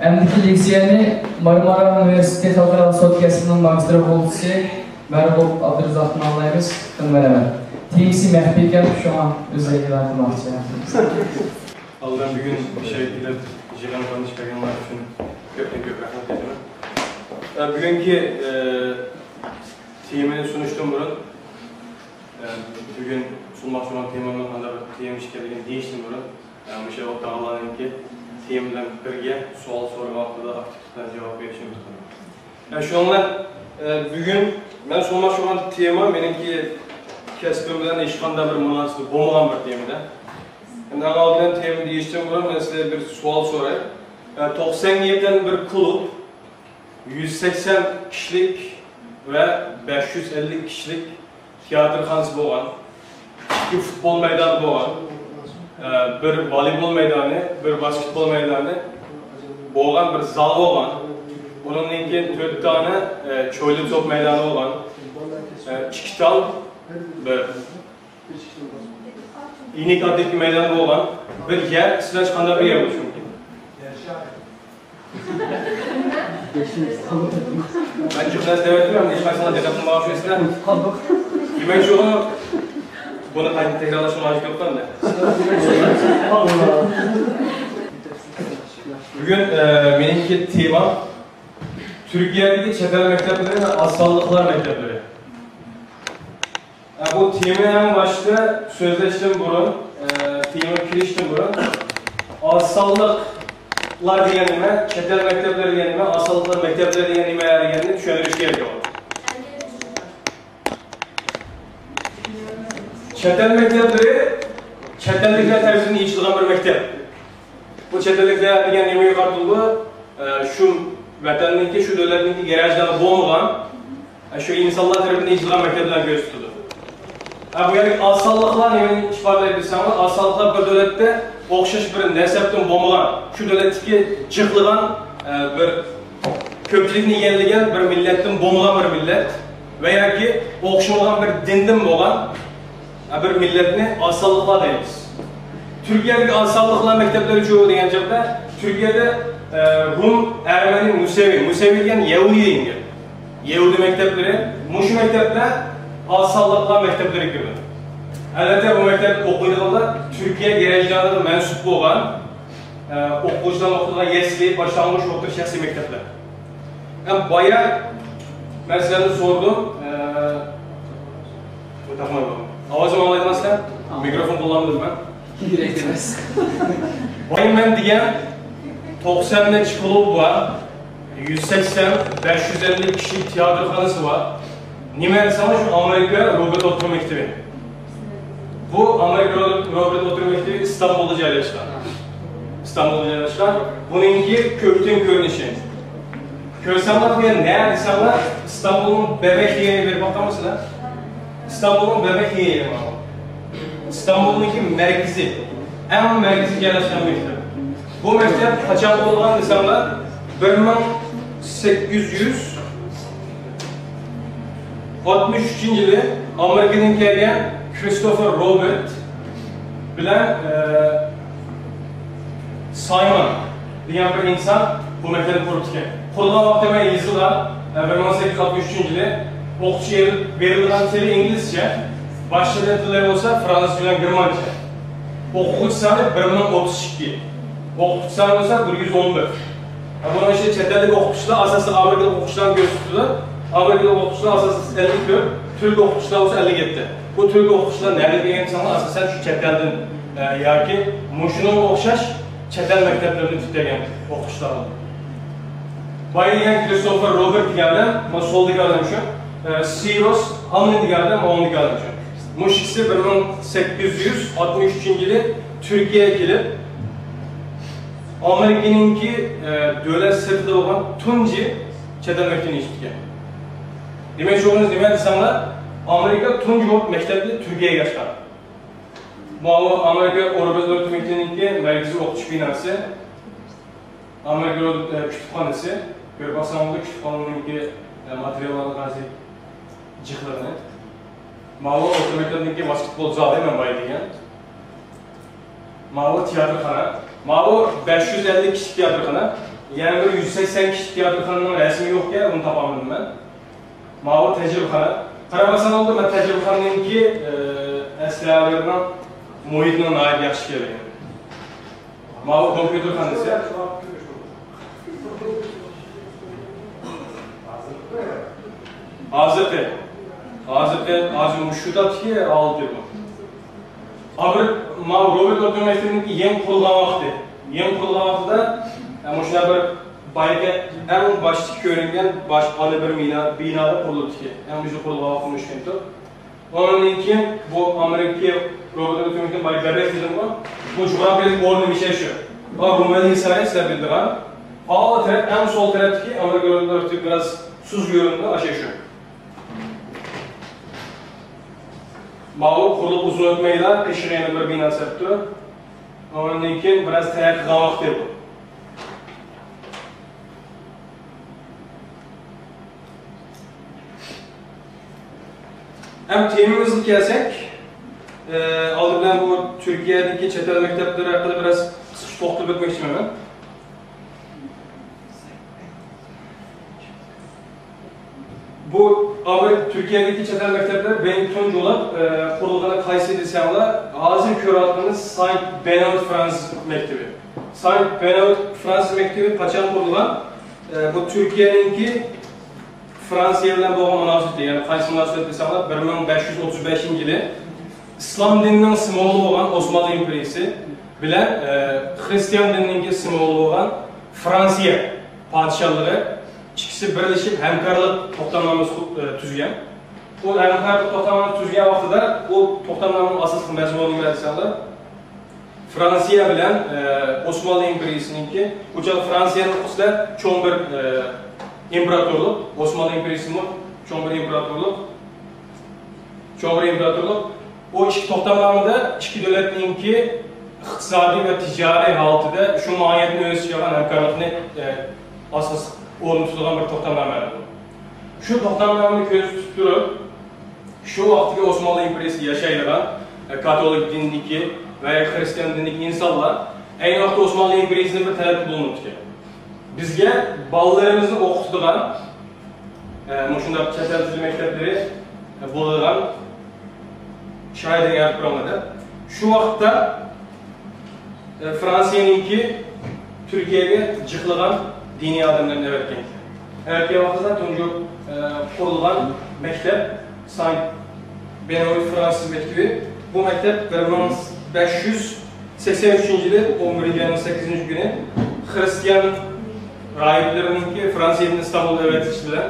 Əmdiki liseyini Marmara Üniversitesi Halkara Sot Kəsbinin magistri oldusu Mərbol Abdurrazaq'ın anlayırız. Qınverəmən. Temisi məhbir gəlib şu an özəlliklə atılmaqçı. Allah'ın bir gün şəhidliklə Jilan Qanlı çıxaryanlar üçün köp rəhmət edirəm. Bugünkü temini sunuştum burun. Bugün sunmaq olan temamdan qanda bir tem işgəligini deyişdim burun. Bu şey o dağlarının ki temlə birgə sual sorma vaxtıda aktivlikdən cavab verişim tuturum. Şu anlar bugün mən sunmaq olan tema benimki kəsbimdən eşqanda bir münasibət olmayan bir temdə. Ən əvvəldən temi deyişdim burun. Mən sizə bir sual sorayım. 97'den bir kulüp 180 kişilik ve 550 kişilik tiyatroxanası boğan, iki futbol meydanı boğan, bir voleybol meydanı, bir basketbol meydanı boğan bir zal boğan, onun için 4 tane çoylu top meydanı olan, Çikital bir İnik adlı meydanı olan bir yer, sizler çıkanda bir yer oluşur. Ben çok net devet ediyorum. Hiç mesela dikkatimi bağışıyor istedim. Güven şunu bunu tekrarlaşma açık yoktan da. Bugün benimki tema Türkiye'deki çetel mektepleri ve assallıklar mektepleri. Bu temanın başta sözleştim burun, tema kiriştim burun. Assallıklar diyenime, çetel mektepleri diyenime, assallıklar mektepleri diyenime diyenime düşünürüş gerekiyor. Çetel mektepleri, çetellikler terbiyesinin iyi çıkan bir mektep. Bu çetellikler diyenime yukarıdıldı, şu vatanındaki, şu devletindeki gerajlarını boğmadan, şu insanlar tarafından iyi çıkan mektepler göz tutudu. Bu yani assallıklar neyini ifade edilsem, assallıklar bir devlette oxşaş bir nesepten boğmadan, şu devletteki çıklıgan bir köpçülükünü yenilgen bir milletten boğmadan bir millet veya ki oxşamadan bir dindin boğan bir milletini assallıklar deyimiz. Türkiye'deki assallıklar mektepleri çoğu diyen cebde, Türkiye'de Rum, Ermeni, Musevi diyen Yahudi deyince. Yahudi mektepleri, Muşu mektepler assallıklar mektepleri gibi. Elbette bu mektep okuyduğunda Türkiye gerejlerine mensup olan okuyucudan okuduğunda yesli, başlanmış okuduğu şahsi mektepler. Yani bayağı meselerini sordum. Avazım anlaydınızsa mikrofon kullandım ben. Direkt demez. Bayım ben diyen 90'da kulüp var. 180-550 kişilik tiyatroxanası var. Nimer savaş Amerika Robert Oturma Mektebi. Bu Amerika Robert Oturma Mektebi İstanbul'da yerleşken. İstanbul'da yerleşken. Bununki kökten görünüşü. Körsanlar diye ne insanlar İstanbul'un bebek yeğeni bir bakar mısın? İstanbul'un bebek yeğeni var. İstanbul'unki merkezi. En merkezi yerleşken mektep. Bu mektep kaçak olan insanlar 1863 yılı Amerika'dan gelen Christopher Robert bilen Simon diyen bir insan bu mektebi kurutken. Kurulma vaktime yazılan 1863 yılı okçuya verilen teli İngilizce, başladığı dilleri olsa Fransızca ile Germanca. Okul sanı 1032, okul sanı olsa 114. Bunun işte çetellik okutuşlar asası Amerika'da okutuşlardan göz tutulur. Amerika'da okutuşlar asası 54, Türk okutuşlar olsa 57. Bu Türk okutuşlar nerede diyen insanlar asasen şu çetelden ya ki Muşu'nun okşaş çetel mekteplerini tütegen okutuşlar oldu. Bayılgen Christopher Robert diyenler, ama soldaki adam şu, Cyrus Hamlin diyenler, ama ondaki adam şu. Muş ikisi 1863 yılı Türkiye'ye gelip Amerika'nınki devlet sırtında olan Tunci çetel mektebini işitken. Demek çoğunuz demek insanlar Amerika Tunci mektebli Türkiye'ye geçti. Bu Amerika Robert Oturma Mektebi'ninki merkezi okutuş binası, Amerika kütüphanesi, bir basamında kütüphanınınki materyallarını gazi cıhlarını. Mağlu Oturma Mektebi'ninki basketbol zalı hemen bayılıyken. Mağlu tiyatroxana. Mağlu 550 kişi tiyatroxana. Yani bir 180 kişi tiyatroxananın resmi yo'q-ya, uni topamadim ben. Ma'u tecrübexana. Qaramasan oldu, men tecrübexananınki eskilerden muhitini nayib yaxshi kelgan. Ma'u kompüterxonasi. Hozirgi mushutatki oldi bu. Amir Ma'u robot otomatikniki yem qurilgan vaqti. Yem qurilgan vaqtida mana bir bayga en başta ko'ringan boshqali bir binada qurilibdi. En o'sha qurilgan vaqtni o'shkanda. Ondan keyin bu Amerika robot otomatikni bay bebek dedim-ku. Bu jug'rafiyalik o'rni misha shu. Va Rumaniya sayesinde bildiren. Sağ taraf, en sol taraftaki Amerika robotları biraz suz göründü, aşağı şu. Mağlup kurulup uzun ötmeyle peşireyine bir bina septi. Ondan keyin biraz teyak qilgan bu. Hem temimizni kelsak, aldı bilan bu Türkiye'deki chet el maktablari haqida biraz qisqa to'xtalib o'tmoqchiman. Bu Türkiye'deki chet el maktablar benim tunç olup kurulduğuna qaysi desemler, hazır köratlarınız Saint Benoît Fransız Mektebi. Saint Benoît Fransız Mektebi kaçan kurulan? Bu Türkiye'ninki Fransa'ya bilen doğan münasebeti, yani qaysi münasebet desemler 1535 yılı İslam dininin simvolu olan Osmanlı İmperiyası bilen Hristiyan dininin simvolu olan Fransa padişahları İkisi birleşip hemkarlık toxtamnaması tüzgen. O hemkarlık toxtamnaması tüzgen vaxtıda o toxtamnamanın asıl məzmununu bilirsinizlər. Fransiya bilen Osmanlı İmperiyası'nınki, bu Fransa'nın xüsusilə çoğun bir imparatorluq, Osmanlı İmperiyası'nın çoğun bir imparatorluq. O iki toxtamnamada iki dövlətninki iqtisadi ve ticari halıtıda şu mahiyetini öz çıkaran hemkarlıqını asas o'rni tutilgan bir to'xtamnoma bu. Shu to'xtamnomani ko'z tutib, shu vaqtga Osmanlı imperiyasi yashaydigan katolik dinidagi va xristian dinidagi insonlar ayni vaqtda Osmanlı imperiyasining bir talabi bo'lmoqda. Bizga bolalarimizni o'qitadigan shunday chet el tili maktablari bo'lgan shoirlar yaratib qo'yiladi. Shu vaqtda Fransiyaningki Turkiyaga jiqlagan dini adamların evetken. Evetken vaxtında tuncu kurulan mektep, Saint Benoît Fransız mektebi. Bu mektep 1583 yılı 11. ayının 8. günü Hristiyan rahiplerinin Fransa'nın İstanbul'da öğreticiler.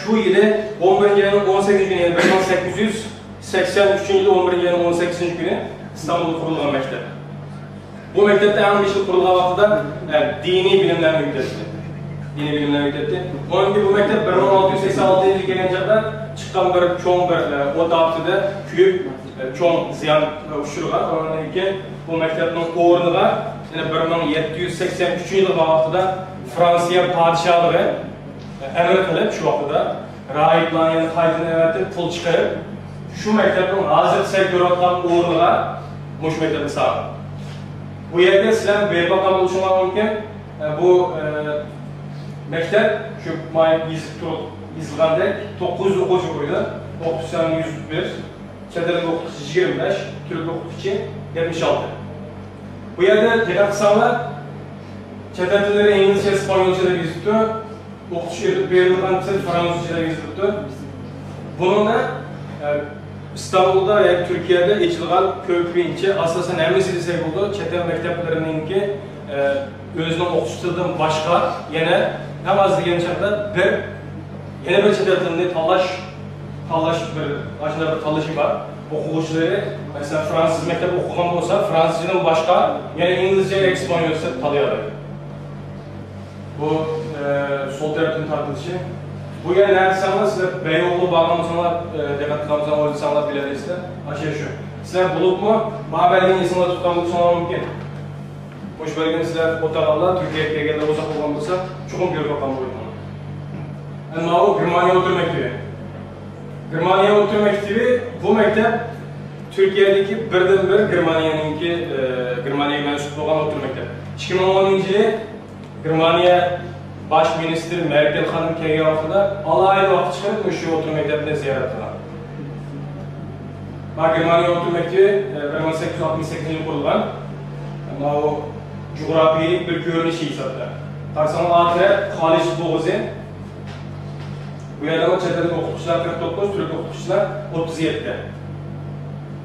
Şu yılı 11. ayının 18. günü, yani 1883 yılı 11. ayının 18. günü İstanbul'da kurulan mektep. Bu mektepte en başta kurulan vaxtıda dini bilimler yükletti. Onun gibi bu mektep 1686 yılı gelince çıkan bir çoğun bir o dağıtıda küyüp çoğun ziyan uçurlar. Onun için bu mektepnin uğruna yani 1783 yılı vaxtıda Fransa'ya padişahları emir kılıp şu vaxtıda rahiplerin kaydını evetip pul çıkarıp şu mektepin hazır sektörotların uğruna bu mektebi sağladı. Bu yerde sizler beybakan oluşturmak mümkün. Bu mektep şu yazılgandek 900 okucu koydu. 900 tane 101, çetelin okutucu 25, Türk okutucu 76. Bu yerde tekrar kısalar çetelleri İngilizce, İspanyolca da yazıttı. Okutucu Beylikdüzü'nde Fransızca da yazıttı. Bunun da İstanbul'da ve Türkiye'de içilgan köprüyünce aslında nemlisi desek oldu. Çetel mekteplerinin özünün okuşturduğum başka yine hem az diyen çağda yine bir çetelinde talaş bir aşağıda bir talaşı var. Okuyucuları mesela Fransız mektebi okuyan olsa Fransızcadan başka yine İngilizce, İspanyolca tanıyorlar. Bu sol tarafın tartılışı. Bu yani neredeyse sizler Beyoğlu bağlamı insanlar, dikkat kılamızdan o insanlar bilir işte. Aşağı şu. Sizler bulup mu, belirgin insanlar tutan bu insanlar mümkün. Hoş belirgin sizler otarlarla, Türkiye'ye geldi uzak olan olsa, çoğun bir bakan boyut onu. Yani o Gürmaniye Otur Mektebi. Gürmaniye Otur Mektebi, bu mektep Türkiye'deki birden bir Gürmaniye'ye mensup olan Otur Mektep. 2010 yılı Germaniya baş ministri Merkel hanım kelgan vaqtida alaylı vaqt chiqarib shu o'rta maktabni ziyorat qilgan. Germaniya o'rta maktabi 1868-yilda qurilgan. Bu coğrafiyalik bir görünüşü hisoblanadi. Qarasanglar ati Xalij Bo'g'zi. Bu yerda chet el o'qituvchilar 49, turk o'qituvchilar 37.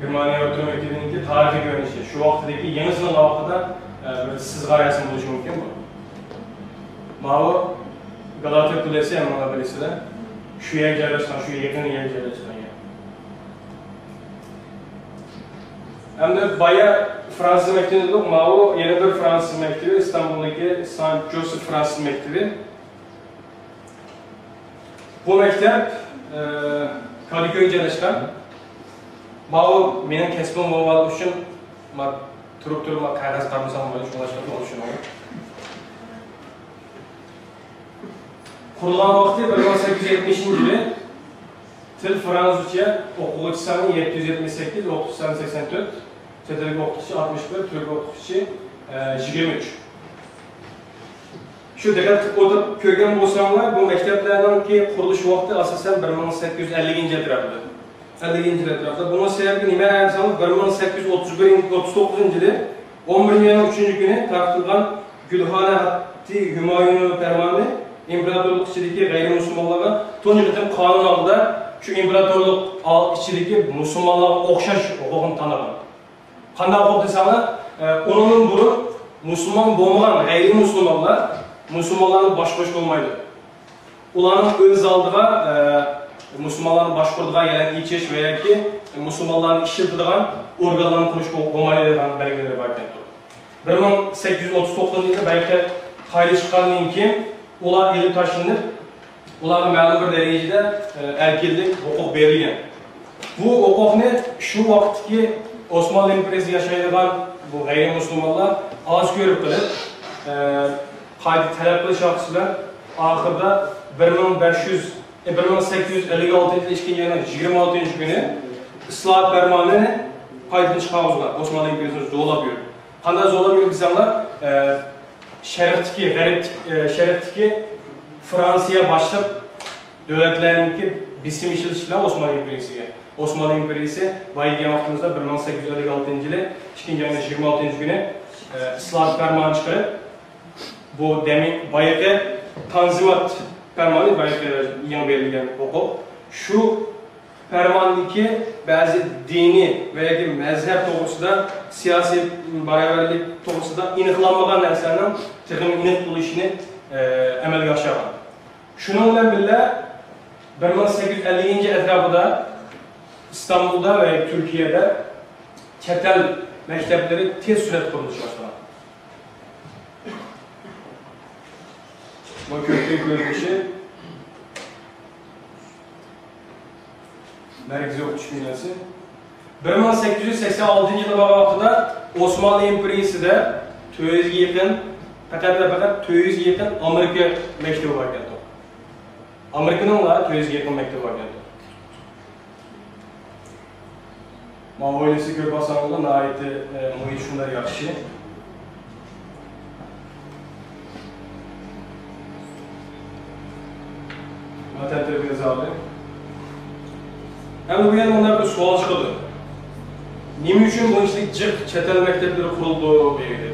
Germaniya o'rta maktabining tarixiy görünüşü. Shu vaqtdagi yangi sinov vaqtida bir siz qaraysiz bo'lishi mumkin bu. Mana Galata Kulesi ham mana bilasizlar. Shu yerga joylashgan, shu yaqin yerga joylashgan. Hamda baya Fransız mektebi yok, Mao yeni bir Fransız mektebi, İstanbul'daki Saint Joseph Fransız mektebi. Bu mektep Kadıköy'e joylashgan. Mao mening kasbim bo'lgani uchun men turib qog'oz qarmasam bo'ladi, shunga o'xshaydi. Kurulan vaqti 1870-yili til fransuzcha o'quvchi soni 778, o'qituvchi soni 84, chet ellik o'qituvchi 61, turk o'qituvchi 23. Shu diqqat o'tirib ko'rgan bo'lsanglar, bu maktablarning qurilish vaqti asosan 1850-yil atrofida. 50-yil atrofida. Bunun sababi nima desangiz, 1839-yili 11-iyun kuni tarqatilgan Gulxona Hatti Humoyun Farmoni imperatorluq ichidagi g'ayrimusulmonlarga tunji qitim qonun oldida shu imperatorluq ichidagi musulmonlarga o'xshash huquqini tanlagan. Qanday huquq desanglar, undan burun musulmon bo'lmagan g'ayrimusulmonlar musulmonlarni boshqarish bo'lmaydi. Ularning o'z oldiga musulmonlarni boshqaradigan yana ichish va yoki musulmonlarni ishlatadigan organlarni qurish bo'lmaydi degan belgilar bor ekan. 1839-yilda Baykat qayta chiqqandan keyin ular ilib tashlanib, ularga ma'lum bir darajada erkinlik huquq berilgan. Bu huquqni shu vaqtdagi Osmanlı imperiyasida yashaydigan bu g'ayrimusulmonlar oz ko'rib qilib, qayta talab qilish shaxslar oxirida 1856-yil 26 farmonini qaytadan chiqargan Osmanlı imperiyasini zo'lab yurdi. Qanday zo'lab yurdi desanglar, Şərqdəki Fransiya başlıq dövlətlərinin bisim işlətişlər Osmanlı İmperiyasıya. Osmanlı İmperiyası bayılgan vaxtımızda 1856-yili 2-26 günü İslahat fərmanı çıxarıb, bu demin bayıqı Tanzimat fərmanı yeni verilən huquq. Şu fərmandakı bəzi dini və ya ki məzhəb doğrusunda, siyasi bərabərlik doğrusunda iniqlanmayan nərsənin texnik iniq buluşunu əmələ aşırır. Şununla birlə 1850-ci ətrafında İstanbul'da və Türkiye'də çətel məktəbləri tez sürət quruluş başlanır. Bu köklük görünüşü Mərkəzi Oxutuş Binası. 1886-cı yılı vaxtında Osmanlı İmperiyası'da 200 yaxın, faqat 200 yaxın Amerika məktubu var ekan. Amerikanın da 200 yaxın məktubu var ekan. Mən oylası ko'p asanlıqda nəhayət mühit şunlar yaxşı. Mən təbrik edirəm. Hem bu yana onlar bir sual çıkıldı. Nima uchun bu ishlik jiq chet el maktablari qurildi deydi.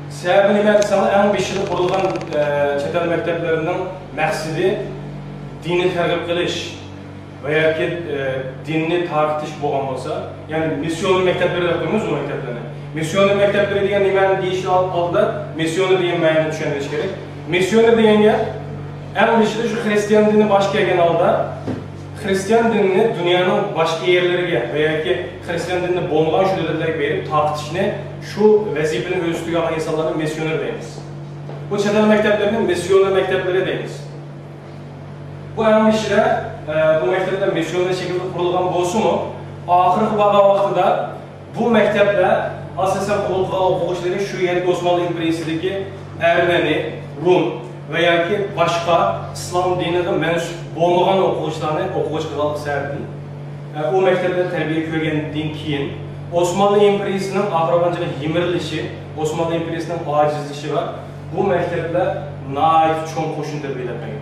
Sababi nima desanglar, eng beshida qurilgan chet el maktablarining maqsadi dinni targ'ib qilish va yoki dinni tarqitish bo'lgan bo'lsa, ya'ni missioner maktablari deb qo'yamiz u maktablarni. Missioner maktablari degan nimani deyish oldida missioner degan ma'noni tushunish kerak. Missioner deganga eng beshida shu xristian dini bosh kelgan holda Hristiyan dinini dünyanın başka yerleriga və ya ki Hristiyan dinini bo'lmagan shu davlatlarga berib tarqitishni shu vazifani o'z ustiga olgan insonlarni missioner deymiz. Bu chet el maktablarning missioner maktablari deymiz. Bu hamishira bu maktablar missioner shaklida qurilgan bo'lsa-mu, oxirgi vaqtida bu maktablar asosan o'quvchilar shu yerga Osmanlı İmperiyasidagi Ermeni, Rum və ya ki başqa İslam diniga mənsub bo'lmagan o'quvchilarni o'quvchi qilib sardi. O maktabda tarbiya ko'rgandan keyin Osmanlı İmperiyasining oxirgi yimirilishi, Osmanlı İmperiyasining ojizlishi va bu mektepler nait çoğun koşun tedbirlenmeyin.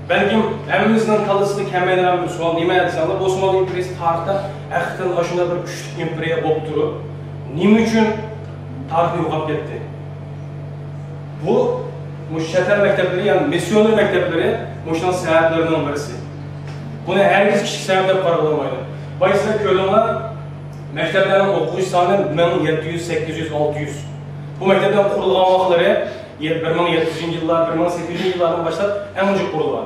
Belki hemimizden kalısını kemenden bir sual nime etsenler, Osmanlı İmperiyası tarihte hakikaten aşında bir güçlü imperiya bolup durup, nime için tarihi yo'qolib ketdi? Bu şeter mektepleri, yani misyoner mektepleri, bu sebeplerinden birisi. Bunu herkes kişi sebep qaralamaydı. Bayısına köylüler mekteplerin okuyucu sani 1700, 800, 600. Bu mekteplerin kurulgan vaxtları 1700 yıllar, 1800 yıllardan başlap en önce kurulgan.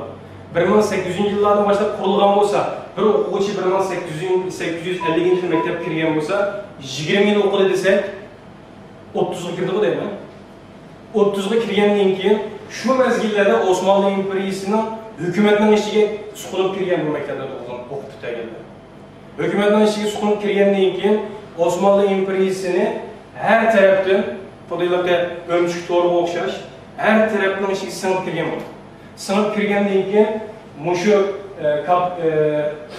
1800 yıllardan başlap kurulgan olsa, bir okuyucu 1850 yıl mektep kirgen olsa, 20 yıl okudu desek, 30'a kirdi bu değil mi? 30'a kirgenden keyin şu mezgillerde Osmanlı İmperiyası'nın hükümetinin işine suqulup kirgen bu mektepler okup bitirdi. Hükümetinin işine suqulup kirgenden keyin Osmanlı İmperiyası'nı her taraftan Podaylarga ölçük doğru okşaş, her taraftan işe sınıp kirgen oldu. Sınıp kirgenden keyin şu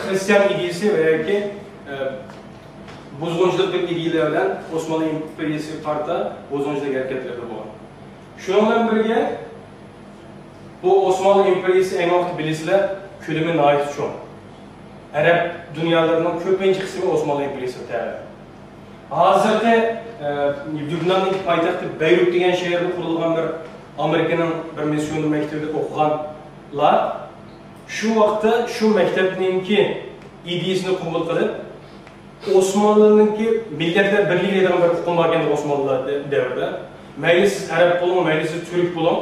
Hristiyan ideyisi veya ki bozgunculuk ideyilerden Osmanlı İmperiyası parta bozgunculuk hareketleri bu. Şununla birlikte bu Osmanlı İmperiyası en vakti bilisler külüme ait çoğun. Arap dünyalarının köpüncü kısmı Osmanlı İmperiyası təyərli. Hazırda Lübnan'ın payitahtı Beyrut degen şehirde kurulgan bir Amerika'nın bir misyonu mektebinde okuganlar şu vakti şu mektebinki ideyasini kabul kılıp Osmanlı'nınki milletler birliği eden bir hukum varken Osmanlı devrede. Meclis Arap bulun, meclis Türk bulun.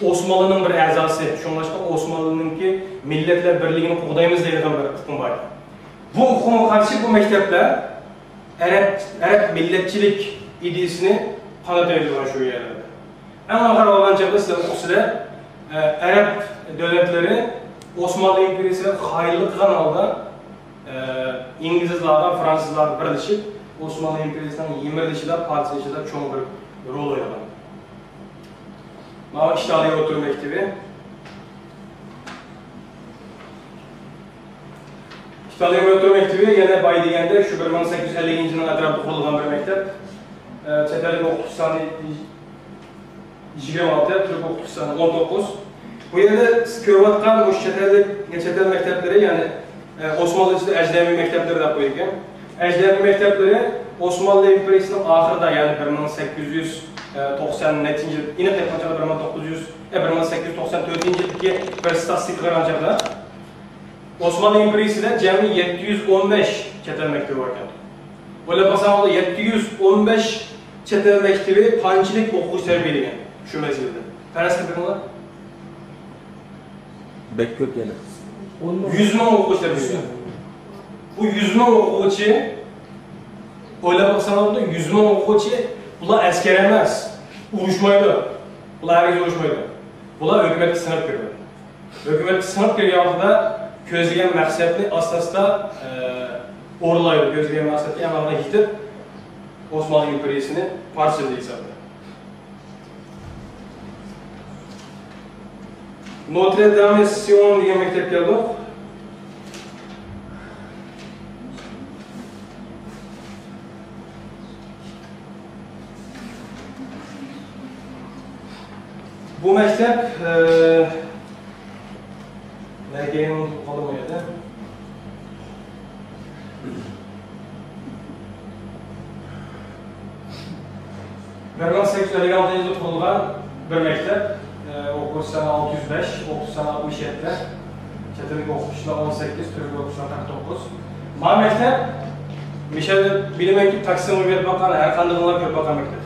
Osmanlı'nın bir azası, şunlaşma Osmanlı'nınki milletler birliğini kudayımız deyilgen bir hukum var. Bu hukuma karşı bu mektepler Arap milletçilik ideyasini kanıta ediyorlar şu yerlerde. En ahir olan çabda size okusuyla Arap devletleri Osmanlı İmperiyası'na hayırlı kılan alda İngilizlerden, Fransızlar birleşip Osmanlı İmperiyası'nın yemirleşiler, parçalaşılar çoğun bir rol oynadı. Ama İştahlı'ya otur mektebi. İştahlı'ya otur mektebi yine bay degende şu 1850 yılının etrafında kurulgan bir mektep. Çetellik okutusanı 26, Türk okutusanı 19. Bu yerde görüvatkan bu çetel mektepleri yani Osmanlı içinde ecnebi mektepleri de koyuyorken. Ecnebi mektepleri Osmanlı İmperiyası'nın ahırda yani 1890 netinci yine teknolojide 1894 yıldaki bir statistikler ancaklar. Osmanlı İmperiyası'da cemi 715 çetel mektebi varken. Öyle basamada 715 çetel mektebi pançilik okuş terbiyeligen şu mezgilde. Perest kırmızı? Bek kök yani. 100 bin okuş terbiyeligen. Bu 100 bin okuşu öyle basamada 100 bin okuşu bunlar asker emez. Uğuşmaydı. Bunlar herkes uğuşmaydı. Bunlar hükümetli sınıf girdi. Hükümetli sınıf girdi altında közlegen məqsədli asasda orulaydı. Közlegen məqsədli yanlarına gidip Osmanlı İmperiyası'nı parçaladı hesabı. Notre Dame Sion diye mektep geldi. Bu mektep Nerge'nin unutup mıydı? Berman 856 yılında kurulgan bir mektep. Okul sene 605, okul sene 67'de. Çetelik okuşlar 18, Türk okuşlar 49. Ma mektep, Mişel Bilim Ekip Taksim Hürriyet Bakanı, Erkandığınlar Köp Bakan mektep.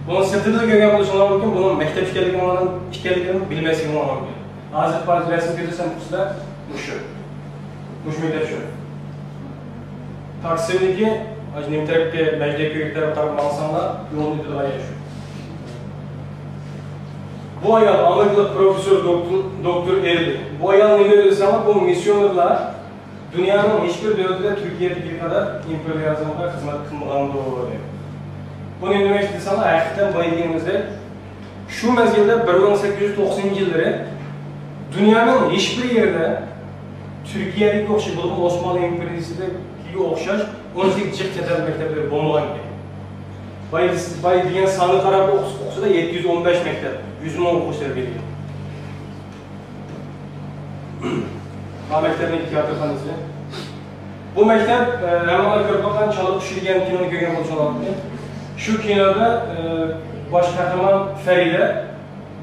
Bunun sırtında görgen buluşmalar mümkün, bunun mektep işgalliklerini bilmesi olmalı mümkün. Azir Partisi resim bilirsen kurslar, muş mektep şu. Taksim'deki, Nimterep'te, Mecliye Köyükleri tarafından insanlar yoğun iddialar yaşıyor. Bu ayal Amerikalı Profesör Doktor Erli. Bu ayal ne diyorsa ama bu misyonerler dünyanın hiçbir devletinde Türkiye'deki kadar imperializmda hizmet kılmalarında oluyor. Bunu üniversite sana hakikaten bayıldığımızda şu mezgilde 1890 yılları dünyanın hiçbir yerde Türkiye'deki okşay bulup Osmanlı İmperiyası'ndaki okşaş 18 çift çetel mektepleri bombalan gibi. Bay degan sani qarab o'qisa da 715 maktab, 100 ming o'quvchilar bergan. Bu maktabning teatrxonasi. Bu maktab Ramazon ko'rpagan chalib tushirgan kinoni ko'rgan bo'lsangiz, shu kinoda bosh qahramon Farida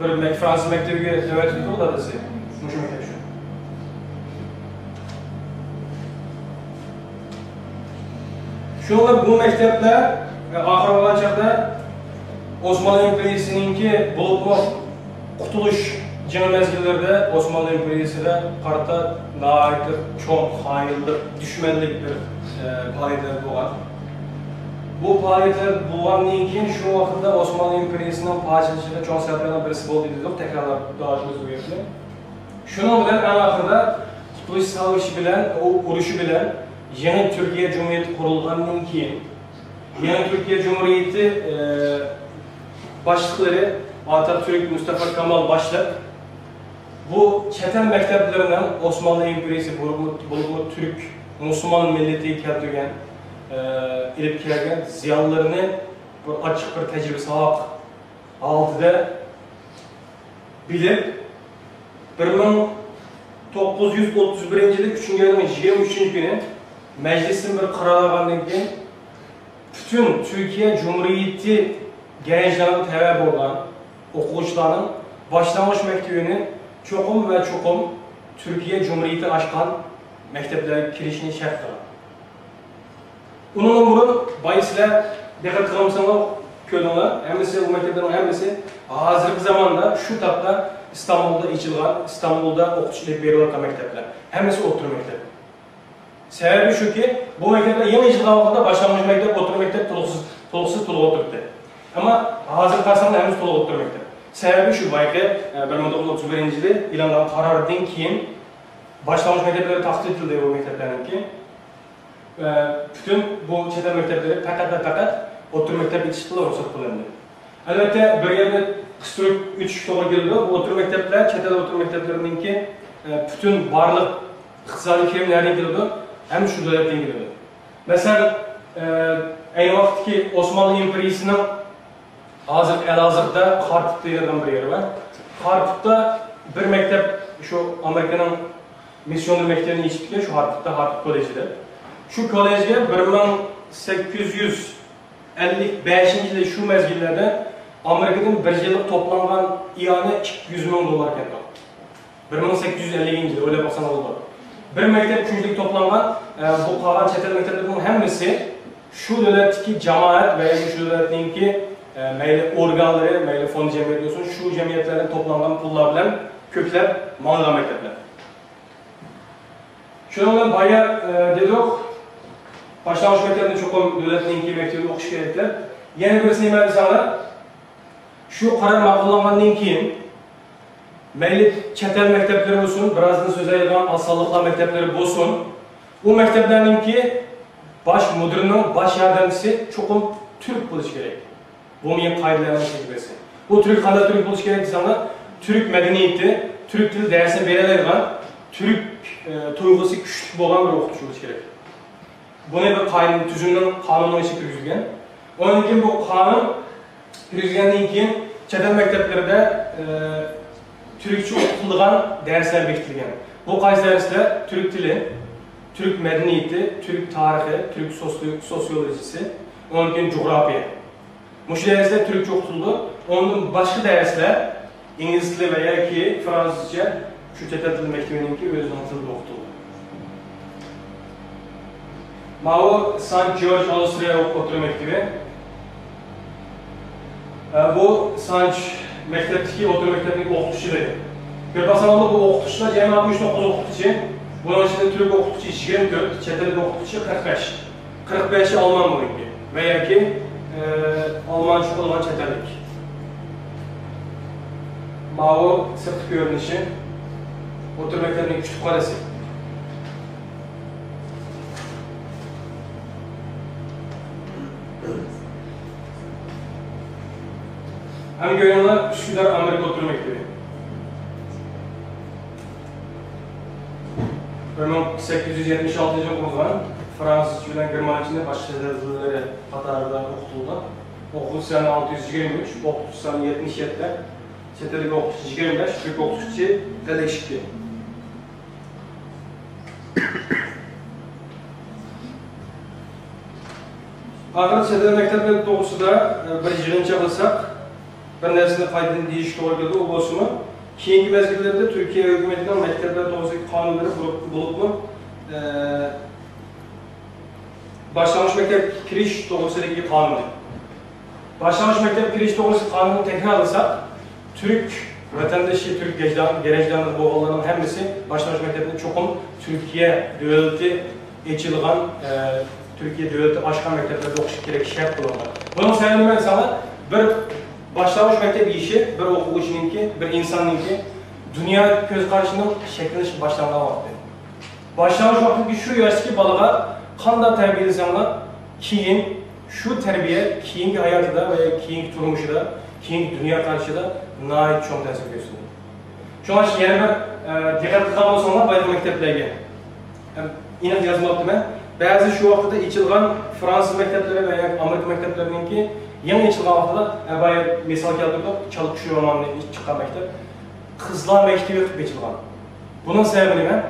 bir Fransuz maktabiga da'vat etildi desa, shu maktab shu. Shunga bu maktabda oxir bo'lgan chaqda Osmanlı imperiyasininki bo'lib qutulish jang mezgillarida Osmanlı imperiyasida qarata nihoyatda cho'ng xayrlik, dushmanlik bir faoliyatlar bo'lgan. Bu faoliyatlar bo'lgandan keyin shu vaqtda Osmanlı imperiyasining parchalashida cho'ng sabablardan birisi bo'ldi dedik, takrorlab davatimiz bo'lyapti. Shuning bilan oxirida qutulish savashi bilan, urushi bilan Yeni Türkiye Cumhuriyeti kurulgandan keyin Yeni Türkiye Cumhuriyeti başlıkları Atatürk, Mustafa Kemal başlap bu çeten mekteplerinden Osmanlı İmperiyası bulup Türk, Müslüman milleti keltirgen, ilip kelgen ziyanlarını açık bir tecrübe sahip altıda bilip 1931 yılı 3. ayının 23. günü meclisin bir kararlarından keyin bütün Türkiye Cumhuriyeti gençlerine təvəb olan oxucuların başlanmış məktəbinin çoxum və çoxum Türkiye Cumhuriyeti aşkan məktəblərə kirişini şərt qılan. Bunun burun bayısıyla diqqət qılmışsınlar, köydünlər, həmisi bu məktəblərin həmisi hazırki zamanda şu tapda İstanbul'da içilgan, İstanbul'da oxuculik veriyorlar məktəblər. Həmisi otur məktəb. Sebebi şu ki, bu məktəblər yeni içilgan vaxtında başlanmış məktəb, otur məktəb toluqsuz oturdu. Ama hazır karşısında henüz tolu oturmakta. Sebebi şu ki 1931 yılı ilandan karardan keyin başlanmış mektepleri takdir edildi bu mekteplerin ki bütün bu çetel mektepleri fakat otur mektep yetiştirdiler, ruhsat kullanıldı. Elbette bir yerde kıstırıp 3 doğru geldi. Bu otur mektepler, çetel otur mekteplerinin ki bütün varlık iktisadi kelimlerden geldi. Hem şu devletten geldi. Mesela aynı vakit ki Osmanlı İmperiyası'nın Elazığ'da Harput'ta yerden bir yeri var. Harput'ta bir mektep, şu Amerika'nın misyonlu mektebini yetiştirken şu Harput Koleji'de. Şu koleje 1855 yılı şu mezgillerde Amerika'nın bir yıllık toplangan iyanı 200 milyon dolar kendi. 1850 yılı öyle baksan oldu. Bir mektep üçüncülük toplangan bu kalan çetel mekteplerinin hemisi şu devletteki cemaat veya şu devlettinki meyli organları, meyli fon cemiyeti olsun, şu cemiyetlerin toplangan pullar bilen kökler, mağaza mektepler. Şundan bayağı dedik, başlangıç mektebinde çok devlettinki mektebi okuş gerekler. Yeni birisini insanlar, şu karar mağdurlanmandan keyin meyli çetel mektepleri olsun, birazdan söz ayırgan asallıklar mektepleri olsun, bu mekteplerindeki baş müdürünün baş yardımcısı çok Türk buluş gerek. Bu benim kayıtlarımın tecrübesi. Bu Türk kanda Türk buluş gerek insanlar, Türk medeniyeti, Türk dili dersini verirler, Türk duygusu güçlü olan bir okutucu buluş gerek. Bunu bir kayıtın tüzümünün kanununa işe kürüzgen. Onun için bu kanun kürüzgenden keyin çetel mekteplerde Türkçe okutulduğun dersler bekleyen. Bu qaysı dersler Türk dili, Türk medeniyeti, Türk tarihi, Türk sosyolojisi, onun için coğrafya. Bu dersler Türkçe okutuldu. Onun başka dersler İngiliz dili veya ki Fransızca şu çetel dil mektebininki öz anlatıldı okutuldu. Mao St. George Austria oturum mektebi. Bu St. Mektepteki oturum mektebinin okutucuları. Görbasanlığı bu okutucular cemaat 3.9 okutucu. Bunun içinde Türk okutucu 24, çetel okutucu 45. 45'i Alman boyunca veya ki Almanca olan çetellik. Mao sırt görünüşü, oturum mektebinin kütüphanesi. Hem görüyorlar Üsküdar Amerika oturum mektebi. 1876 yılında kurulan Fransız bilen German içinde başka dilleri Katar'da okutuldu. Okul sene 623, okul sene 77, çetelik okutçu 25, Türk okutçu 52. Ağır çetelik mektepleri doğrusunda bir yığınca bulsak, bir nersini faydalı değişik doğru geldi, o bozumu. Keyingi mezgillerde Türkiye hükümetinden mektepler doğrusundaki kanunları bulup mu başlangıç mektep kiriş doğrusundaki kanunu. Başlangıç mektep kiriş doğrusu kanunu tekrar alırsak, Türk vatandaşı, Türk geleceklerinin boğalarının hemisi başlangıç mektebinde çokum Türkiye devleti geçilgan, Türkiye devleti başka mekteplerde okuşup gerek şart bulunlar. Bunun sebebi ben sana bir başlangıç mektep işi, bir okuyucununki, bir insanınki dünya göz karşısının şeklini başlanma vakti. Başlangıç vakti şu yaştaki balığa kanda terbiye insanlar kiyin, şu terbiye kiyinki hayatıda veya kiyinki turmuşuda, kiyinki dünya karşıda nait çok tesir gösteriyor. Şu an yeni bir dikkat kılma sonra bayram mekteplerine. İnat yazmaktım ben. Bazı şu vaxtda içilgan Fransız mektepleri veya Amerika mekteplerinin yeni içilgan vaxtda bayağı misal keltirdik, çalık şu romanını çıkan mektep. Kızlar mektebi yok içilgan. Bunun sebebi ne?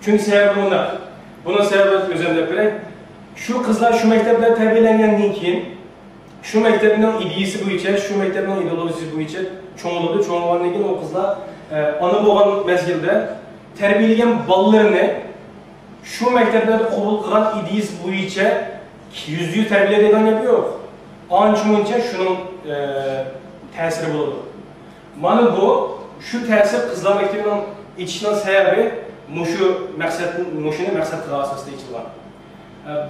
Çünkü sebebi bunda. Bunun sebebi üzerinde birey. Şu kızlar şu mektepler terbiyelengenden keyin şu mektebinin ideyisi bu içe, şu mektebinin ideolojisi bu içe çoğunluğu, çoğunluğundan keyin o kızlar anı boğan mezgilde terbiyeleyen ballarını şu mekteplerde kabul kılan ideyisi bu içe %100 terbiyelediğinden yapıyor. Ançumunca şunun tesiri bulundu. Bana bu, şu tesir kızlar mektebinin içinin sebebi muşunu məqsəd qırasında içilir.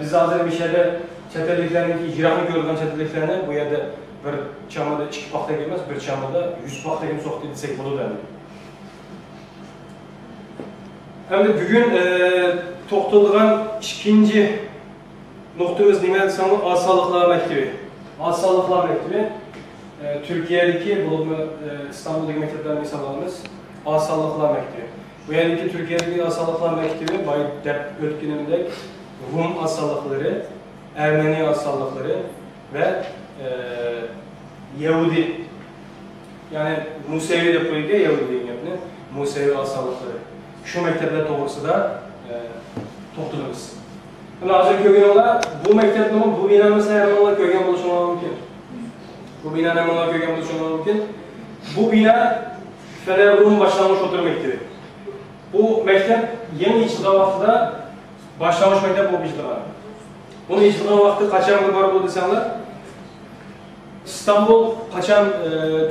Biz hazır bir şeyde çeteliklerinin icrahını görülen çeteliklerini bu yerde bir çamada 2 bakta gelmez, bir çamada 100 bakta gelmez soğuk dediysek bunu da hem de bugün toxtaldığan ikinci noktamız neydi sanırım? Asallıklar Mektebi. Asallıklar Mektebi Türkiye'deki bulunma İstanbul'daki mekteplerin insanlarımız Asallıklar Mektebi. Bu yerdeki Türkiye'deki Asallıklar Mektebi bay ötkininde Rum asallıkları, Ermeni asallıkları ve Yahudi yani Musevi de bölge Yahudi yani Musevi asallıkları. Şu mektepler doğrusu da toxtunumuz. Hazır köken olar, bu mekteplerin bu binanın sayarlı olarak köken buluşulması mümkün. Bu binanın olarak köken buluşulması mümkün. Bu bina Fener Rum başlanmış oturum mektebi. Bu mektep yeni içilgan vaxtıda başlanmış mektep bu içilgan. Bunu içilgan vaxtı kaçan var bu desenler. İstanbul kaçan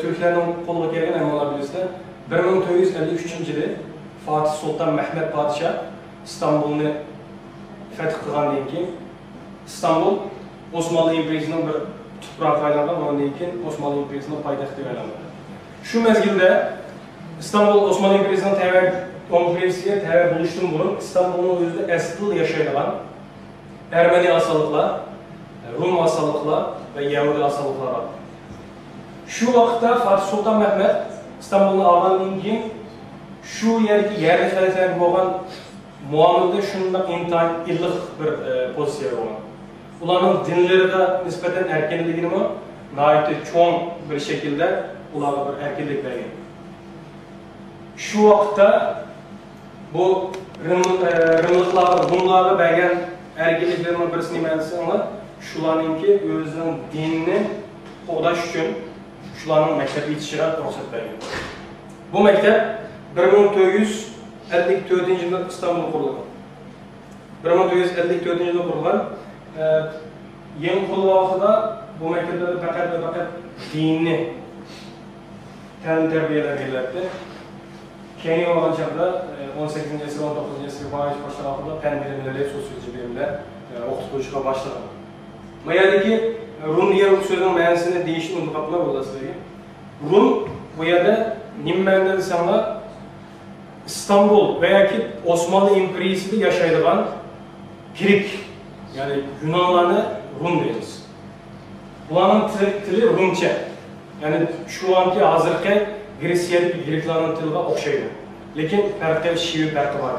Türklerinin koluna gelgen hem olabilirse 1953 yılı Fatih Sultan Mehmet Padişah İstanbul'unu feth kılgan deyin İstanbul Osmanlı İmperiyasının bir tuprağı kaynağı olan deyin Osmanlı İmperiyasının payitahtı kaynağı. Şu mezgilde İstanbul Osmanlı İmperiyasının tever buluştuğum bunun İstanbul'un özünde esıl yaşayılan Ermeni asallıkla, Rum asallıkla ve Yahudi asallıklar var. Şu vakitte Fatih Sultan Mehmet İstanbul'un ağırlığından keyin şu yerdeki yerli felsefeleri olan muamilde şundan intihar illik bir pozisyon olan. Ulanın dinleri de nispeten erkenliğini mi gayet çoğun bir şekilde ulara bir erkenlik vergen. Şu vakitte bu Rumlıkları vergen erkenliklerinin birisini mənsinler şularınki özünün dinini qoğdaş üçün şuların mektebi yetişirə ruhsat vergen. Bu mektep 1954 yılında İstanbul'da kuruldu. 1954 yılında kurulan yeni kurulu vaxtıda bu mekteplerde fakat dinini təlim tərbiyeler verildi. Keyin olan çağda 18. əsr, 19. əsr bağış başlarında fen bilimleri, sosyoloji bilimler okutuluşuna başladı. Mayadaki Rum diye sözün mənisini değişik unutmaklar olası. Rum bu yerde nimmenden insanlar İstanbul veya ki Osmanlı İmperiyası'nda yaşayılan Girik yani Yunanlarını Rum deriz. Bunların dili Rumça. Yani şu anki hazırki Gresiyadaki Giriklerin diliga okşaydı. Lekin farklı şivi farkı var.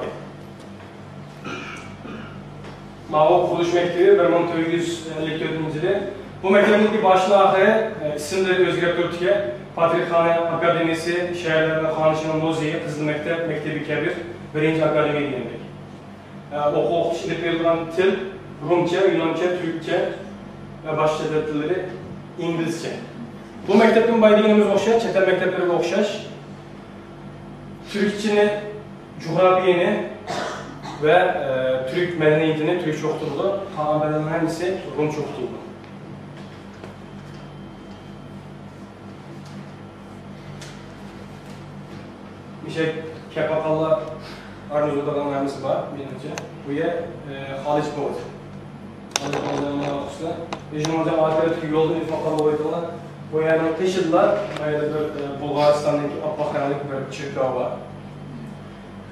Mağlup kuruluş mektebi 1954-yılı. Bu mektebin başına ahire isimleri özgürlük Türkiye, Patrikhane Akademisi, şehirlerinde Xanışının Muzeyi, Kızıl Mektep, Mektebi Kebir, 1. Akademi deyildik. Oku-oquşilip verilen til, Rumca, Yunanca, Türkçe ve başka dilleri İngilizce. Bu mektebin bayılığımız oxşar, çetel mektepleri oxşar. Türkçini, coğrafiyini ve Türk medeniyetini, Türk çoxturulu, kalan bedenin hemisi Rum çoxturulu. Bir şey Kepakallı Arnavutlu'da kalan hemisi var, birinci. Bu yer Haliç Boğaz. Haliç Boğaz'ın almıştı. Bizim hocam Arkeolojik yolda ifakalı oydular. Bu yerden taşıdılar. Bulgaristan'daki Abbaqayalik bir çirkav var.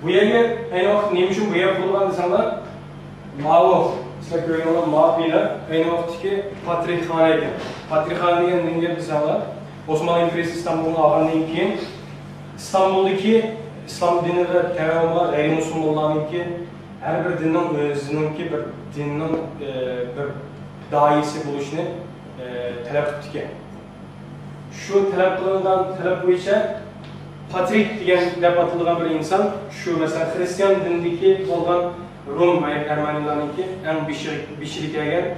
Bu yerge aynı vakit neyim için bu yer kurulan insanlar Mağlup, size görünen olan Mağlubiler aynı vakitteki Patrikhane eken. Patrikhane degen neyin insanlar Osmanlı İmperiyası İstanbul'un ağırlığından keyin İstanbul'daki İslam dini ve terörler, gayrimüslimler'ninki her bir dinin özününki bir dinin bir dairesi buluşunu talep ettik. Şu talep boyunca Patrik degan deb atilgan bir insan, şu mesela Hristiyan dinideki olan Rum ve Ermeniler'ninki en bişirik egen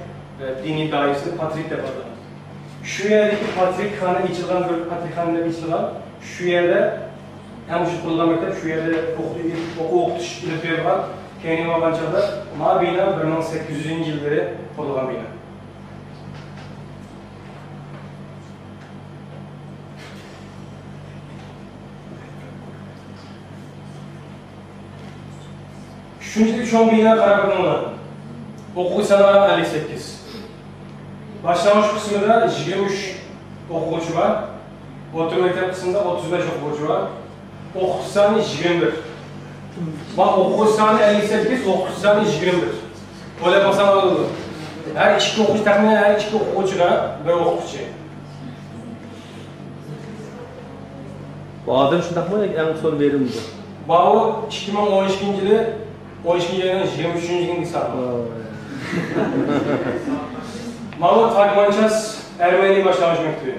dini dairesini Patrik deb atilgan. Şu yerdeki Patrikhane içilgan bir Patrikhane'de içilgan, şu yerde hem şu kurulgan mektep, şu yerde oku-oqutish ilip var. Keyin Vagançada, ma bina 1800 yılları kurulgan bina. Üçüncü şu an bina karabınlar. Okul sanaları 58. Başlangıç kısmında 23 okuvcu var. Orta mektep kısmında 35 okuvcu var. Okul sanı 21. Bak okul sanı 58, okul sanı 21. Öyle basan olur. Her iki okuvcu tahminen her iki okuvcuya bir okuvcu. Bu adam şundak mı en son verimdi? Bu 2012 yılı 12 yılının 23. yılını sardı. Mahmut Takmanças Ermeni başlangıç mektubu.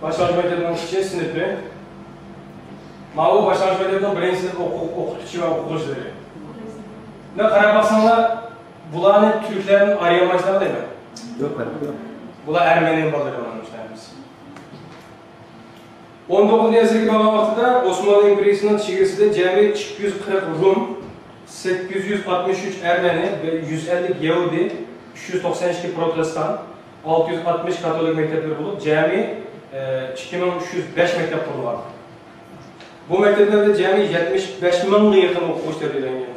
Başlangıç mektebinin kişi sınıfı. Mahmut başlangıç mektebinin birinci sınıf okutucu ve okuyucuları. Ne Karabaksanlar bunlar Türklerin arayamaçları değil mi? Yok. Bunlar Ermeni'nin balığı olanmışlarımız. 19. yüzyılki bakan vaxtıda Osmanlı İmperiyasının çiğrisinde cəmi 240 Rum, 863 Ermeni ve 150 Yahudi, 392 Protestan, 660 Katolik mektepleri bulup cəmi 2305 mektep kurdular. Bu mekteplerde cəmi 75 min'e yakın okumuş terbiyelenген.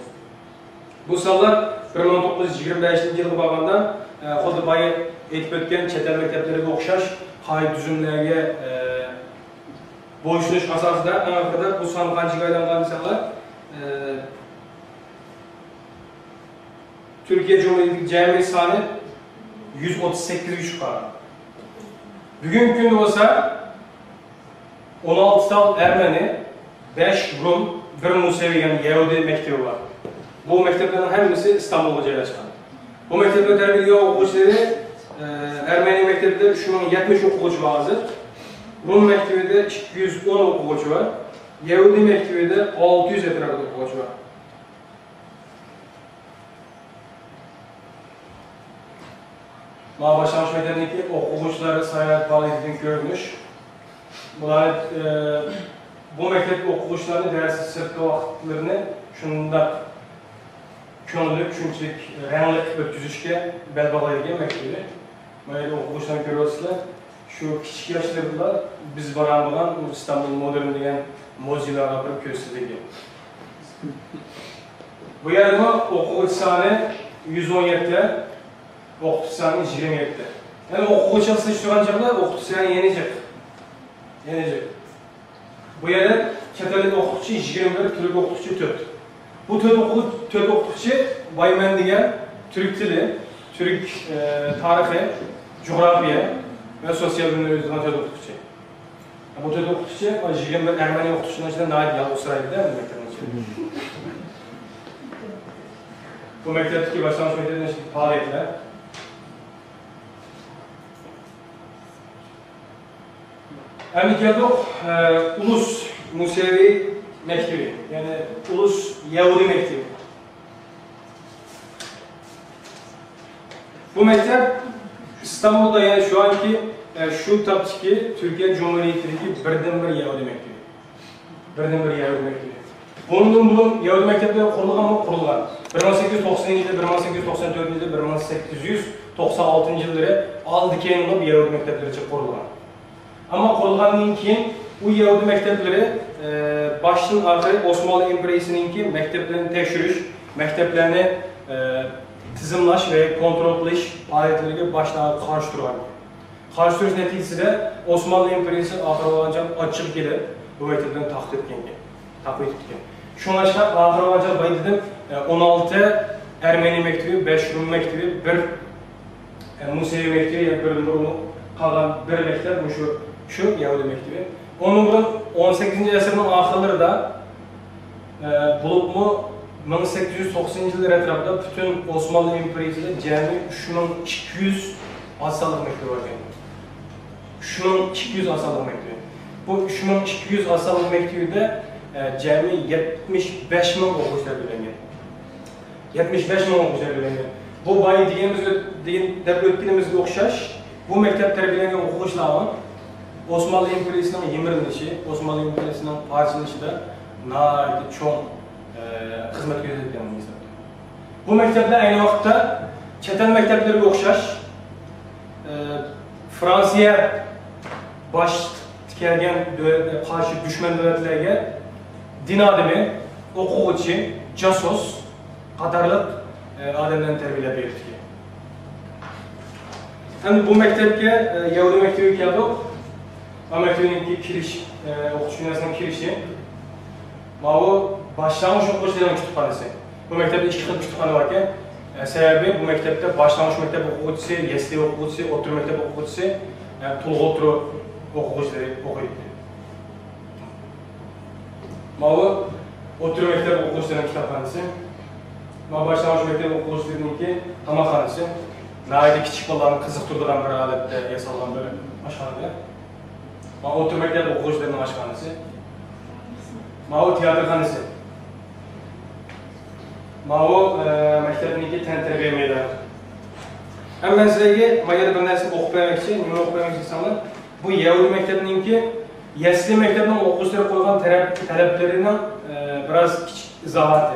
Bu sallar 1925 yılı bağında Xodu bayı etip ötken çetel mektepleri okşaş, kayıt düzümlerine boyuşunuş asasında Ankara'da bu sanıkancık aylangan insanlar Türkiye Cumhuriyeti cəmi sanı 138 var. Bugün günde olsa 16 tal Ermeni, 5 Rum, 1 Musevi yani Yahudi mektebi var. Bu mekteplerin hepsi İstanbul'da yerleşken. Bu mektepte terbiye okuyucuları Ermeni mektebinde şu an 70 okuyucu var hazır. Rum mektebinde 210 okuyucu var. Yahudi mektebinde 600 etrafında okuyucu var. Başlangıç mektebindeki okuyucuları sayılar bağlıyordun görmüş. Bunlar bu mektep okuyucularını dersi sırtı vakitlerini şunda könüllük, çünkü renklik ötüzüşke bel bağlayırken mektebi. Böyle okuyucularını görüyorsunuz. Şu küçük yaşlarında biz varan İstanbul modern degan moziyalarga bir gösterdik. Bu yerde okuyucu sani 117, okuyucu sani 27. Yani okuyucu sıçragan çağda okuyucu sani yenecek. Bu yerde Katolik okuyucu 21, Türk okuyucu 4. Bu Türk okuyucu Baymen degan Türk dili, Türk tarihi, coğrafya ve sosyal bilimler üzerine TED okuyucu. Bu TED okuyucu, 21 Ermeni okuyucuların içinde nail yalı o sıraydı değil mi mektebin içinde? Bu mektepteki başlangıç mektebindeki faaliyetler. Hem geldik Ulus Musevi Mektebi, yani Ulus Yahudi Mektebi. Bu mektep İstanbul'da, yani şu anki şu taptaki Türkiye Cumhuriyeti'ndeki birden-bir Yahudi Mektebi. Birden-bir Yahudi Mektebi. Bunun Yahudi Mektepleri kurulgan mı? Kurulgan. 1890-yılda, 1894-yılda, 1896-yılları aldı keyin Yahudi Mektepleri için kurulgan. Ama kurulgandan keyin bu Yahudi Mektepleri baştan ahir Osmanlı İmperiyası'nınki mekteplerini tekşiriş, mekteplerini tizimlaş ve kontrol qilish faaliyetleriga baştan karşı durgan. Karşı duruş neticesinde Osmanlı İmperiyası ahir açık gelip bu mekteplerini taklit etken. Şuna çıkar ahir bay dedim 16 Ermeni Mektebi, 5 Rum Mektebi, 1 Musevi Mektebi, yani bir kalan bir mektep şu Yahudi Mektebi. Onun bunun 18. asırın ahırları da bulup mu 1890 yıllar etrafında bütün Osmanlı İmperiyası'nda cami 3200 asallık mektebi var. 3200 asallık mektebi. Bu 3200 asallık mektebi de cami 75 bin okuyucular bilingen. 75 bin okuyucular bilingen. Bu bayı dep ötkenimizge okşaş, bu mektep terbiyelengen okuyucuların Osmanlı İmperiyası'nın yemirilişi, Osmanlı İmperiyası'nın parçalışı da nâhayet çok hizmet gözetken bu hesapta. Bu mektepler aynı vakitte çetel mekteplerine okşaş, Fransa'ya baş tikelgen karşı düşman devletlerine din ademi, okuğucu, casus, kadarlık adamların terbiyeler verildi. Hem bu mektepke Yahudi Mektebi geldik. Bu mektebin kiriş, okuş dünyasının kirişi. Bu başlangıç okuyucuların kütüphanesi. Bu mektepte iki xil kütüphane varken, sebebi bu mektepte başlangıç mektep okuyucusu, yesli okuyucusu, otur mektep okuyucusu, tulgu oturu okuyucuları okuydu. Bu otur mektep okuyucuların kütüphanesi. Bu başlangıç mektep okuyucularının tamakhanesi. Nâhayet kiçik balaların kızıktırdıran bir adette yasalan bir aşhanede. Otur mektep okuyucularının aşhanesi. Bu tiyatrhanesi. Bu mektebindeki tenterbiye meydanı. Hem ben sizlerge mayada bir nersini okup vermek için, nime okup vermek insanlar, bu Yahudi mektebindeki Yesli mektebinin okuyuculara koygan taleplerinden biraz küçük izahatı.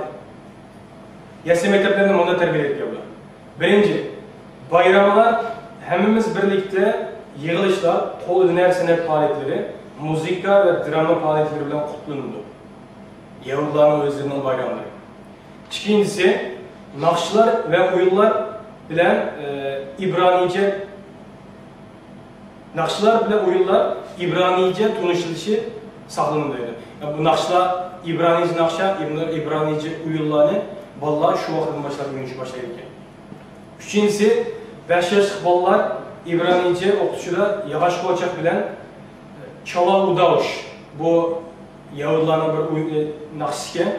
Yesli mekteplerinde onda terbiye ediyorlar. Birinci, bayramlar hemimiz birlikte yığılışlar, kol hüner sanat faaliyetleri, muzika ve drama faaliyetleri bilen kutlanıldı. Yahudilerin özlerinin bayramları. İkincisi, nakşlar ve oyunlar bilen İbranice tunuşuluşu sağlanılıydı. Yani bu nakşlar, İbranice nakşa, İbranice uyullarını vallahi şu vaktin başlar günüş başlayırken. Üçüncüsü, 5 yaşlık ballar İbranice okutuşuda yavaş koçak bilen Çala Udavuş. Bu Yahudilerin bir nakşiken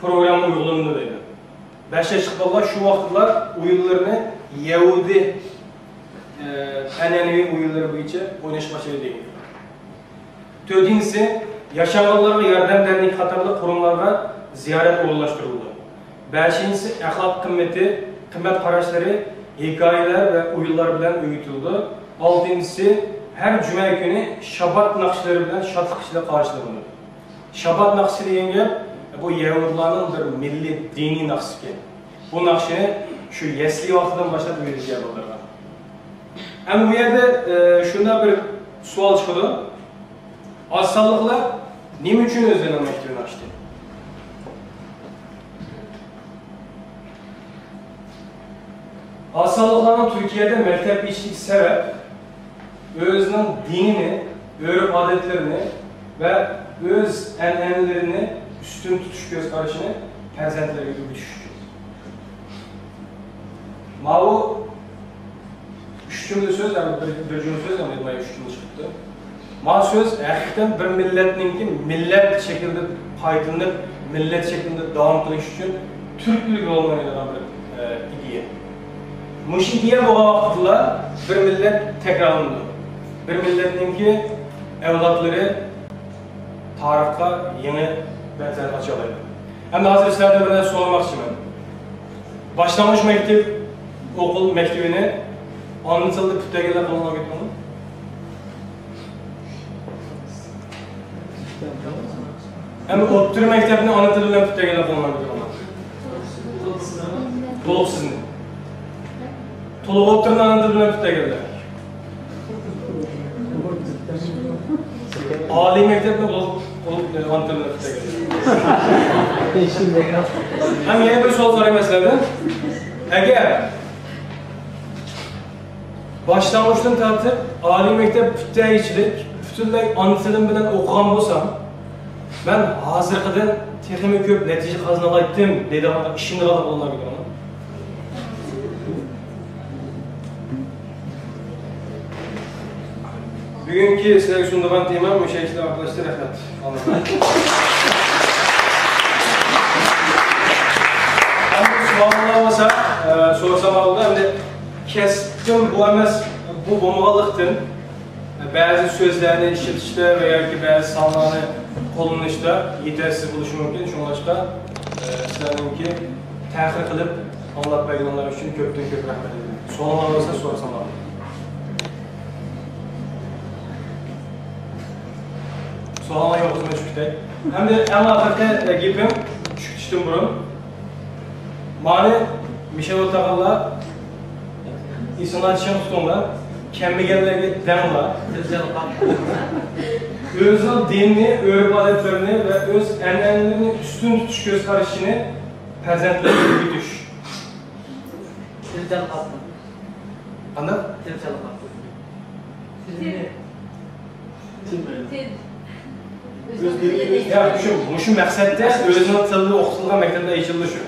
programı uygulanılıydı. 5 yaşlık ballar şu vakitler uyullarını Yahudi ənənəvi uyulları boyunca oynaş başlaydı değil. Dördüncüsü, yaşamalılara yardım dernek katarlı kurumlara ziyaret uğurlaştırıldı. Beşincisi, ahlak kıymeti, kıymet paraçları, hikayeler ve uyullar bilen öğütüldü. Altıncısı, her cuma günü şabat nakşileri bilen şatıkışıyla karşılandı. Şabat nakşi deyince bu Yahudilerin bir milli dini nakşi. Bu nakşini şu Yesli vaktinden başlayıp öğretici yapılırlar. Hem bu yerde şunda bir sual çıkıyor. Azsallıklar ne için özlenen mektubunu açtı? Azsallıkların Türkiye'de mektep içlik sebep özünün dinini, örf adetlerini ve öz enenlerini üstün tutuş göz karışını perzentleri gibi düşüştü. Mavu üç cümle söz, yani bir cümle söz, yani üç cümle çıktı. Ma söz hakikaten bir milletninki millet şekilde paytınlık, millet şeklinde devam qilish uchun Türklük olmaydigan bir ideya. Mush ideya bu vaqtda bir millet tekrarlandı. Bir milletninki evlatları tarixga yeni benzer açalaydı. Hem de hazır sizlerden birden sormakçıyım. Başlangıç mektep, okul mektebini ana tilda puttagilar qo'llanib ketganmi? Hem o'rta maktabni ana tili bilan puttagilar qo'llanib ketganmi? To'liq sizni. To'liq o'rtani ana tili bilan puttagilar. Oliy maktabni ana tili bilan puttagilar. Hem yana bir savol so'rayman sizlardan. Agar başlangıçtan tartib oliy maktab puttagichilik butunlay ona tilim bilan o'qigan bo'lsam, men hozirgidan texnika ko'p natija qozonayotdim deydigan ishimni qilib bo'lmaydi. Bugungi sizlarga sundigan tema o'sha ishlar haqida rahmat. So'rallar bo'lsa, so'rasam oldi, endi keskin bu emas, bu bo'lmaganlikdan ba'zi so'zlarni ishlatishda va yoki ba'zi sonlarni qo'llanishda yetarsiz bo'lishi mumkin. Shuningdek, sizlarningki ta'xir qilib anglatmaganlar uchun ko'pdan ko'p rahmat. So'rallar bo'lsa so'rasam oldi. So'rallar yo'q o'zimga tushday. Endi eng oxirgi gapim tushishdan burun mani Michel Otaqallar insanlar için tutumlar, kemmigenlerge demler, özün dinini, öğrep adetlerini ve öz enlenlerini üstün tutuş göz karışını perzentlerine büyütüş. Tilden kaplı. Anladın? Tilden kaplı. Ya şu məqsəddə özünün tilini oxutulğan məktəbdə eşildi şu.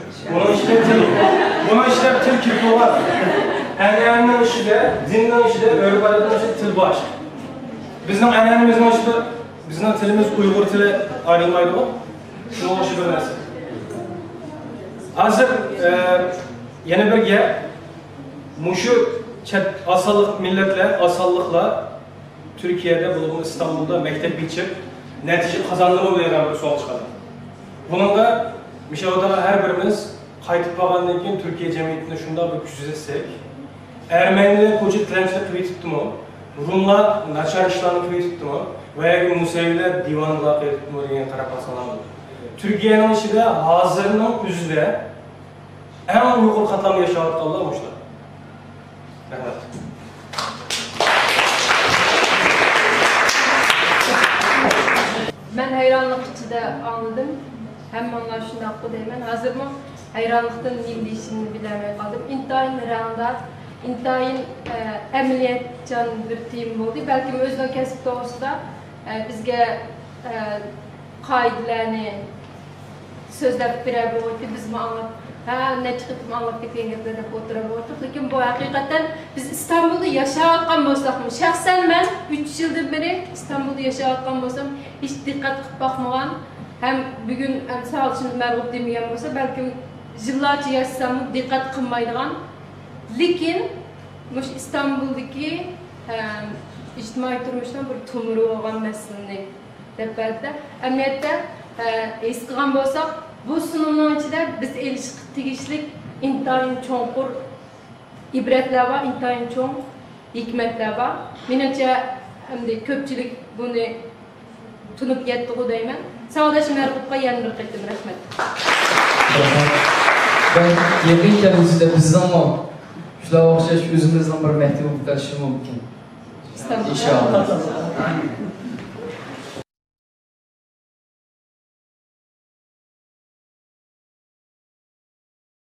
Bunun işlə til kirpi olar. Ənənənin işi də, dinin işi də, öyrəb adətinin işi til baş. Bizim ənənəmizin işi də, bizim tilimiz Uyğur tili ayrılmaydı o. Şunu işi bir nəsə. Hazır, yeni bir gəl, muşu asalıq millətlə, asallıqla Türkiye'de, bulunduğu İstanbul'da məktəb biçib, netice kazandığımı veren bir sual çıkardı. Bunun da Mişavada her birimiz kayıtıp bağlandığında Türkiye cemiyetinde şunda bir küsüz etsek, Ermeniler koca dilencilik kıvı tuttu mu, Rumlar naçar işlerini kıvı tuttu mu, veya Museviler divanlığa kıvı tuttu mu diye taraftan sanamadı. Türkiye'nin işi de hazırının üzerinde en yukarı katlamı yaşadık Allah'mışlar. Evet. Ben hayranlık içinde anladım. Hem onlar şunu hakkı deymen. Hazır mı? Hayranlıktan neyim deyişini bilemeye kaldım. İntayın rağında, intayın emniyetcan bir team oldu. Belki özden kesip doğusu da bizge kaidlerini sözler birer boğuydu. Biz mi anlat? Ne çıkıp anlat bitken yerlerde oturamadık. Lakin bu hakikaten biz İstanbul'da yaşayatkan bolsak mı? Şahsen ben 3 yıldır beri İstanbul'da yaşayatkan bolsam hiç dikkat kılıp bakmagan. Hem bugün sağ olsun merhub demeyen bolsa belki yıllarca yaşasam dikkat kılmaydıgan. Lakin İstanbul'daki ictimai turmuşdan bir tumuru olan meseleni dep belki emniyette es kılgan bolsak bu sunumdan içinde biz tegishlik intayın çoğunkur ibretler var, intayın çoğun hikmetler var. Menimce köpçülük bunu tunup yettiği deymen. Sağdaşım Erkut'a yanılır ettim, rahmet. Ben yeminken sizde bizden ama şuna okşaş özümüzden bir mektup okutuşum mümkün. İnşallah.